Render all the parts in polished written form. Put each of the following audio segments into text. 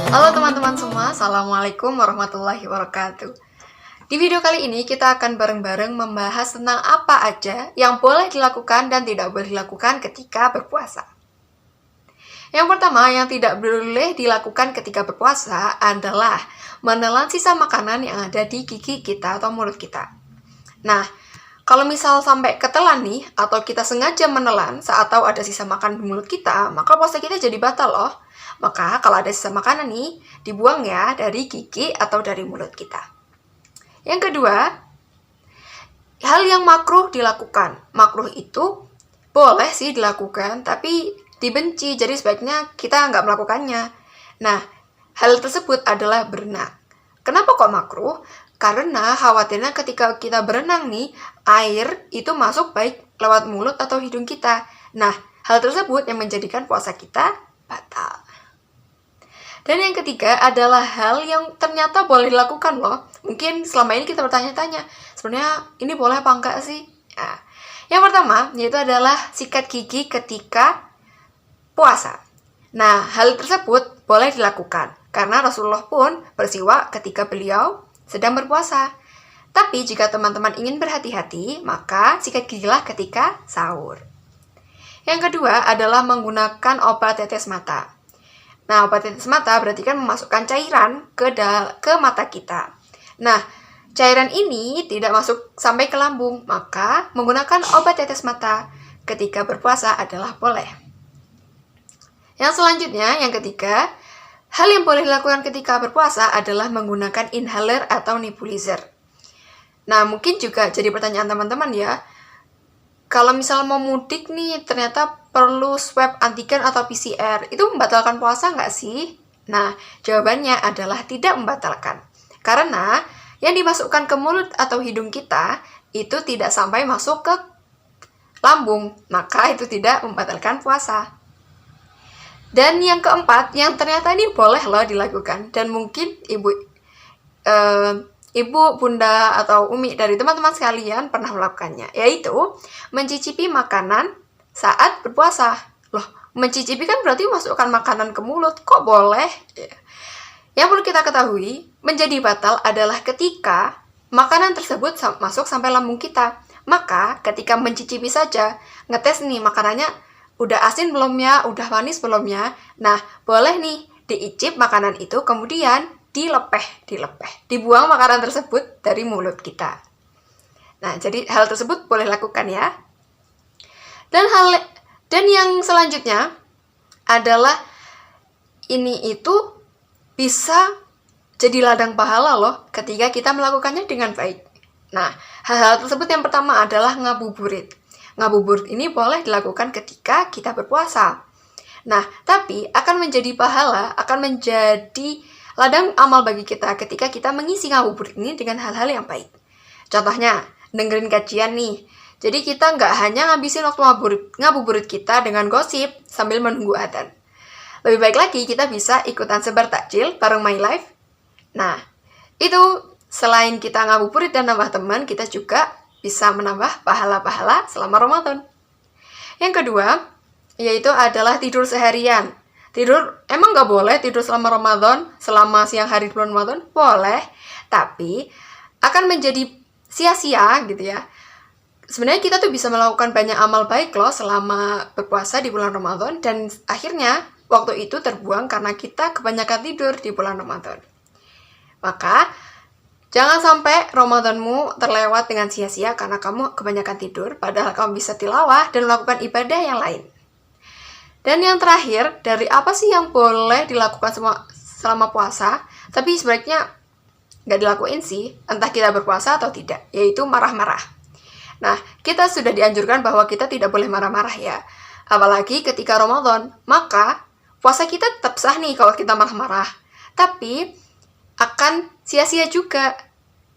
Halo teman-teman semua, Assalamualaikum warahmatullahi wabarakatuh. Di video kali ini kita akan bareng-bareng membahas tentang apa aja yang boleh dilakukan dan tidak boleh dilakukan ketika berpuasa. Yang pertama, yang tidak boleh dilakukan ketika berpuasa adalah menelan sisa makanan yang ada di gigi kita atau mulut kita. Nah, kalau misal sampai ketelan nih, atau kita sengaja menelan saat tahu ada sisa makan di mulut kita, maka puasa kita jadi batal loh. Maka kalau ada sisa makanan nih, dibuang ya dari gigi atau dari mulut kita. Yang kedua, hal yang makruh dilakukan. Makruh itu boleh sih dilakukan, tapi dibenci, jadi sebaiknya kita nggak melakukannya. Nah, hal tersebut adalah berenang. Kenapa kok makruh? Karena khawatirnya ketika kita berenang nih, air itu masuk baik lewat mulut atau hidung kita. Nah, hal tersebut yang menjadikan puasa kita batal. Dan yang ketiga adalah hal yang ternyata boleh dilakukan loh. Mungkin selama ini kita bertanya-tanya, sebenarnya ini boleh apa enggak sih? Nah, yang pertama, yaitu adalah sikat gigi ketika puasa. Nah, hal tersebut boleh dilakukan, karena Rasulullah pun bersiwak ketika beliau sedang berpuasa. Tapi jika teman-teman ingin berhati-hati, maka sikat gigilah ketika sahur. Yang kedua adalah menggunakan obat tetes mata. Nah, obat tetes mata berarti kan memasukkan cairan ke mata kita. Nah, cairan ini tidak masuk sampai ke lambung, maka menggunakan obat tetes mata ketika berpuasa adalah boleh. Yang selanjutnya, yang ketiga, hal yang boleh dilakukan ketika berpuasa adalah menggunakan inhaler atau nebulizer. Nah, mungkin juga jadi pertanyaan teman-teman ya, kalau misal mau mudik nih, ternyata perlu swab antigen atau PCR, itu membatalkan puasa nggak sih? Nah, jawabannya adalah tidak membatalkan. Karena yang dimasukkan ke mulut atau hidung kita, itu tidak sampai masuk ke lambung, maka itu tidak membatalkan puasa. Dan yang keempat, yang ternyata ini boleh loh dilakukan, dan mungkin ibu, bunda, atau umi dari teman-teman sekalian pernah melakukannya, yaitu mencicipi makanan saat berpuasa. Loh, mencicipi kan berarti masukkan makanan ke mulut, kok boleh? Yang perlu kita ketahui, menjadi batal adalah ketika makanan tersebut masuk sampai lambung kita. Maka ketika mencicipi saja, ngetes nih makanannya udah asin belum ya, udah manis belum ya. Nah, boleh nih diicip makanan itu, kemudian dibuang makanan tersebut dari mulut kita. Nah, jadi hal tersebut boleh lakukan ya. Dan yang selanjutnya adalah ini itu bisa jadi ladang pahala loh ketika kita melakukannya dengan baik. Nah, hal-hal tersebut yang pertama adalah ngabuburit. Ngabuburit ini boleh dilakukan ketika kita berpuasa. Nah, tapi akan menjadi pahala, akan menjadi ladang amal bagi kita ketika kita mengisi ngabuburit ini dengan hal-hal yang baik. Contohnya, dengerin kajian nih. Jadi kita nggak hanya ngabisin waktu ngabuburit kita dengan gosip sambil menunggu adzan. Lebih baik lagi kita bisa ikutan sebar takjil bareng My Life. Nah, itu selain kita ngabuburit dan nambah teman, kita juga bisa menambah pahala-pahala selama Ramadan. Yang kedua, yaitu adalah tidur seharian. Tidur, emang nggak boleh tidur selama Ramadan, selama siang hari bulan Ramadan? Boleh, tapi akan menjadi sia-sia gitu ya. Sebenarnya kita tuh bisa melakukan banyak amal baik loh selama berpuasa di bulan Ramadan, dan akhirnya waktu itu terbuang karena kita kebanyakan tidur di bulan Ramadan. Maka, jangan sampai Ramadanmu terlewat dengan sia-sia karena kamu kebanyakan tidur, padahal kamu bisa tilawah dan melakukan ibadah yang lain. Dan yang terakhir, dari apa sih yang boleh dilakukan selama puasa, tapi sebaiknya nggak dilakuin sih, entah kita berpuasa atau tidak, yaitu marah-marah. Nah, kita sudah dianjurkan bahwa kita tidak boleh marah-marah ya, apalagi ketika Ramadan. Maka, puasa kita tetap sah nih kalau kita marah-marah, tapi akan sia-sia juga.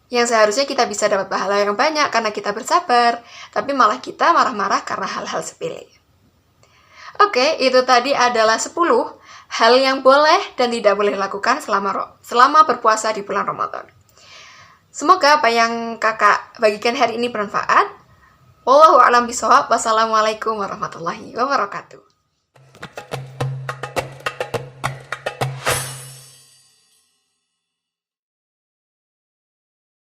Yang seharusnya kita bisa dapat pahala yang banyak karena kita bersabar, tapi malah kita marah-marah karena hal-hal sepele. Oke, itu tadi adalah 10 hal yang boleh dan tidak boleh dilakukan selama berpuasa di bulan Ramadan. Semoga apa yang kakak bagikan hari ini bermanfaat. Wallahu a'lam bishawab. Wassalamualaikum warahmatullahi wabarakatuh.